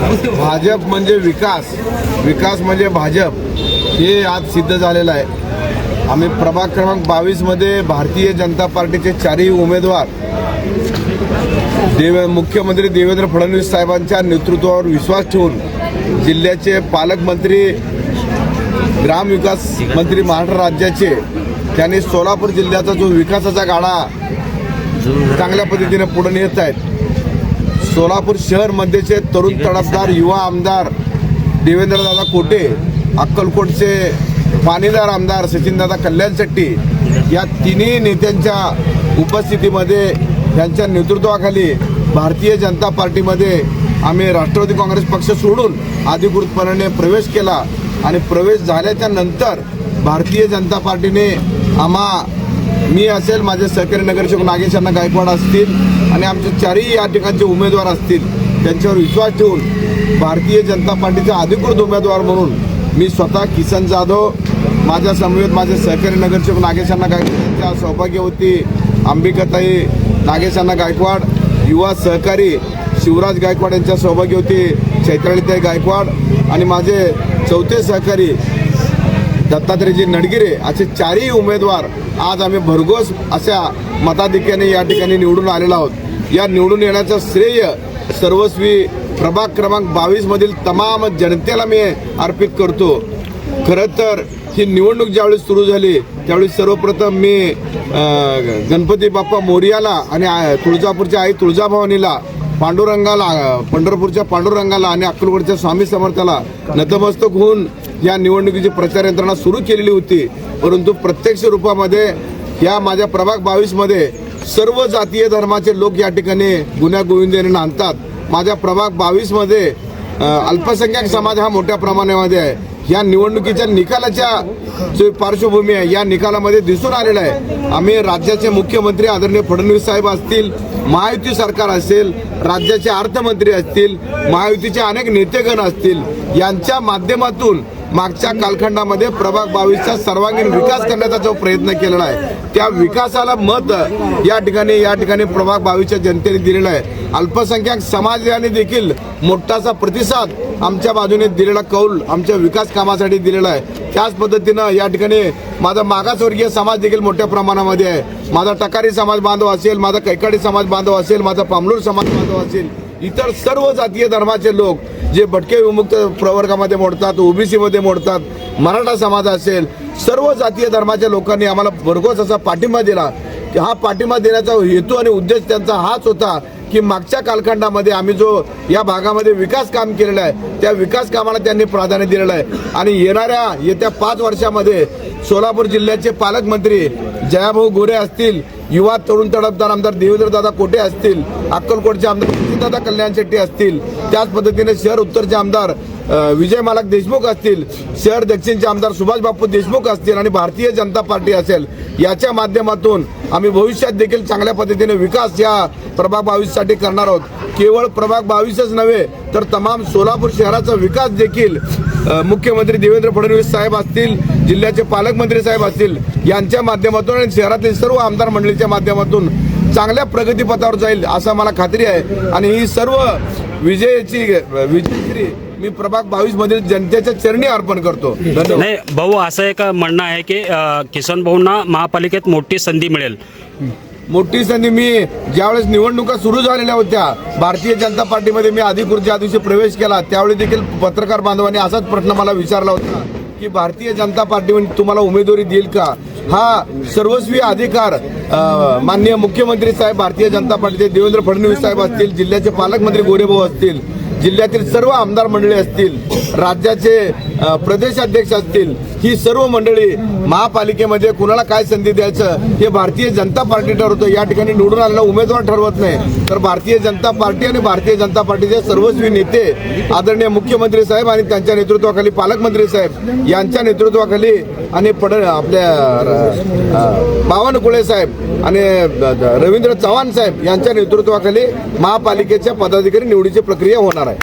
भाजप म्हणजे विकास, विकास म्हणजे भाजप, हे आज सिद्ध झालेलं आहे। आम्ही प्रभाग क्रमांक 22 मध्ये भारतीय जनता पार्टीचे चारही उमेदवार मुख्यमंत्री देवेंद्र फडणवीस साहेबांच्या नेतृत्वावर विश्वास ठेवून जिल्ह्याचे पालकमंत्री, ग्रामविकास मंत्री महाराष्ट्र राज्याचे, त्यांनी सोलापूर जिल्ह्याचा जो विकासाचा गाडा चांगल्या पद्धतीने पुढे नेत आहेत। सोलापूर शहरमध्येचे तरुण तडफदार युवा आमदार देवेंद्रदादा कोटे, अक्कलकोटचे पाणीदार आमदार सचिनदादा कल्याण शेट्टी, या तिन्ही नेत्यांच्या उपस्थितीमध्ये त्यांच्या नेतृत्वाखाली भारतीय जनता पार्टीमध्ये आम्ही राष्ट्रवादी काँग्रेस पक्ष सोडून अधिकृतपणे प्रवेश केला आणि प्रवेश झाल्याच्या नंतर भारतीय जनता पार्टीने मी असेल, माझे सहकारी नगरसेवक नागेशांना गायकवाड असतील आणि आमचे चारही या ठिकाणचे उमेदवार असतील, त्यांच्यावर विश्वास ठेवून भारतीय जनता पार्टीचा अधिकृत उमेदवार म्हणून मी स्वतः किसन जाधव, माझ्या समवेत माझे सहकारी नगरसेवक नागेशांना गायकवाड यांच्या सौभाग्यवती अंबिकाताई नागेशांना गायकवाड, युवा सहकारी शिवराज गायकवाड यांच्या सौभाग्यवती चैत्रालीताई गायकवाड आणि माझे चौथे सहकारी दत्तात्रयजी नडगिरे, असे चारही उमेदवार आज आम्ही भरघोस अशा मताधिक्याने या ठिकाणी निवडून आलेलो आहोत। या निवडून येण्याचं श्रेय सर्वस्वी प्रभाग क्रमांक 22 मधील तमाम जनतेला मी अर्पित करतो। खरं तर ही निवडणूक ज्यावेळी सुरू झाली त्यावेळी सर्वप्रथम मी गणपती बाप्पा मोरयाला आणि तुळजापूरच्या आई तुळजाभवानीला, पांडुरंगाला, पंढरपूरच्या पांडुरंगाला आणि अक्कलकोटच्या स्वामी समर्थाला नतमस्तक होऊन या निवडणुकीची प्रचार यंत्रणा सुरू केलेली होती। परंतु प्रत्यक्ष रूपामध्ये या माझ्या प्रभाग 22 मध्ये सर्व जातीय धर्माचे लोक या ठिकाणी गुण्यागोविंदाने नांदतात। माझ्या प्रभाग 22 मध्ये अल्पसंख्याक समाज हा मोठ्या प्रमाणामध्ये आहे। या निवडणुकीच्या निकालाच्या जो पार्श्वभूमी आहे या निकालामध्ये दिसून आलेला आहे। आम्ही राज्याचे मुख्यमंत्री आदरणीय फडणवीस साहेब असतील, महायुती सरकार असेल, राज्याचे अर्थमंत्री असतील, महायुतीचे अनेक नेतेगण असतील, यांच्या माध्यमातून मागच्या कालखंडामध्ये प्रभाग 22चा सर्वांगीण विकास करण्याचा जो प्रयत्न केलेला आहे त्या विकासाला मत या ठिकाणी प्रभाग 22च्या जनतेने दिलेला आहे। अल्पसंख्याक समाजाने देखील मोठासा प्रतिसाद आमच्या बाजूने दिलेला कौल आमच्या विकास कामासाठी दिलेला आहे। त्याच पद्धतीनं या ठिकाणी माझा मागासवर्गीय समाज देखील मोठ्या प्रमाणामध्ये आहे। माझा टकारी समाज बांधव असेल, माझा कैकाडी समाज बांधव असेल, माझा पामलूर समाज बांधव असेल, इतर सर्व जातीय धर्माचे लोक जे भटके विमुक्त प्रवर्गामध्ये मोडतात, ओबीसी मध्ये मोडतात, मराठा समाज असेल, सर्व जातीय धर्माच्या लोकांनी आम्हाला भरघोस असा पाठिंबा दिला। हा पाठिंबा देण्याचा हेतू आणि उद्देश त्यांचा हाच होता की मागच्या कालखंडामध्ये आम्ही जो या भागामध्ये विकास काम केलेला आहे त्या विकास कामाला त्यांनी प्राधान्य दिलेलं आहे आणि येत्या 5 वर्षामध्ये सोलापूर जिल्ह्याचे पालकमंत्री जयाभाऊ गोरे असतील, युवा तरुण तडफदार आमदार देवेंद्रदादा कोटे असतील, अक्कलकोटचे आमदार सचिनदादा कल्याण शेट्टी असतील, त्याच पद्धतीने शहर उत्तरचे आमदार विजय मालक देशमुख असतील, शहर दक्षिणचे आमदार सुभाष बापू देशमुख असतील आणि भारतीय जनता पार्टी असेल, याच्या माध्यमातून आम्ही भविष्यात देखील चांगल्या पद्धतीने विकास या प्रभाग 22 साठी करणार आहोत। केवळ प्रभाग 22च नव्हे तर तमाम सोलापूर शहराचा विकास देखील मुख्यमंत्री देवेंद्र फडणवीस साहेब असतील, जिल्ह्याचे पालकमंत्री साहेब असतील, यांच्या माध्यमातून आणि शहरातील सर्व आमदार मंडळीच्या माध्यमातून चांगल्या प्रगतीपथावर जाईल असं मला खात्री आहे आणि ही सर्व विजयश्री मी प्रभाग 22 मधील जनतेच्या चरणी अर्पण करतो। नाही भाऊ, असं एक म्हणणं आहे की किसन भाऊंना महापालिकेत मोठी संधी मिळेल। मोठी संधी मी ज्यावेळेस निवडणुका सुरू झालेल्या होत्या भारतीय जनता पार्टीमध्ये मी अधिकृत ज्या दिवशी प्रवेश केला त्यावेळी देखील पत्रकार बांधवांनी असाच प्रश्न मला विचारला होता की भारतीय जनता पार्टी तुम्हाला उमेदवारी देईल का। हा सर्वस्वी अधिकार माननीय मुख्यमंत्री साहेब भारतीय जनता पार्टीचे देवेंद्र फडणवीस साहेब असतील, जिल्ह्याचे पालकमंत्री गोरेभाऊ असतील, जिल्ह्यातील सर्व आमदार मंडळी असतील, राज्याचे प्रदेशाध्यक्ष असतील, ही सर्व मंडळी महापालिकेमध्ये कुणाला काय संधी द्यायचं हे भारतीय जनता पार्टी ठरवतं। या ठिकाणी निवडून आलेला उमेदवार ठरवत नाही तर भारतीय जनता पार्टी आणि भारतीय जनता पार्टीचे सर्वस्वी नेते आदरणीय मुख्यमंत्री साहेब आणि त्यांच्या नेतृत्वाखाली पालकमंत्री साहेब यांच्या नेतृत्वाखाली आणि आपल्या बावनकुळे साहेब आणि रवींद्र चव्हाण साहेब यांच्या नेतृत्वाखाली महापालिकेच्या पदाधिकारी निवडीची प्रक्रिया होणार आहे।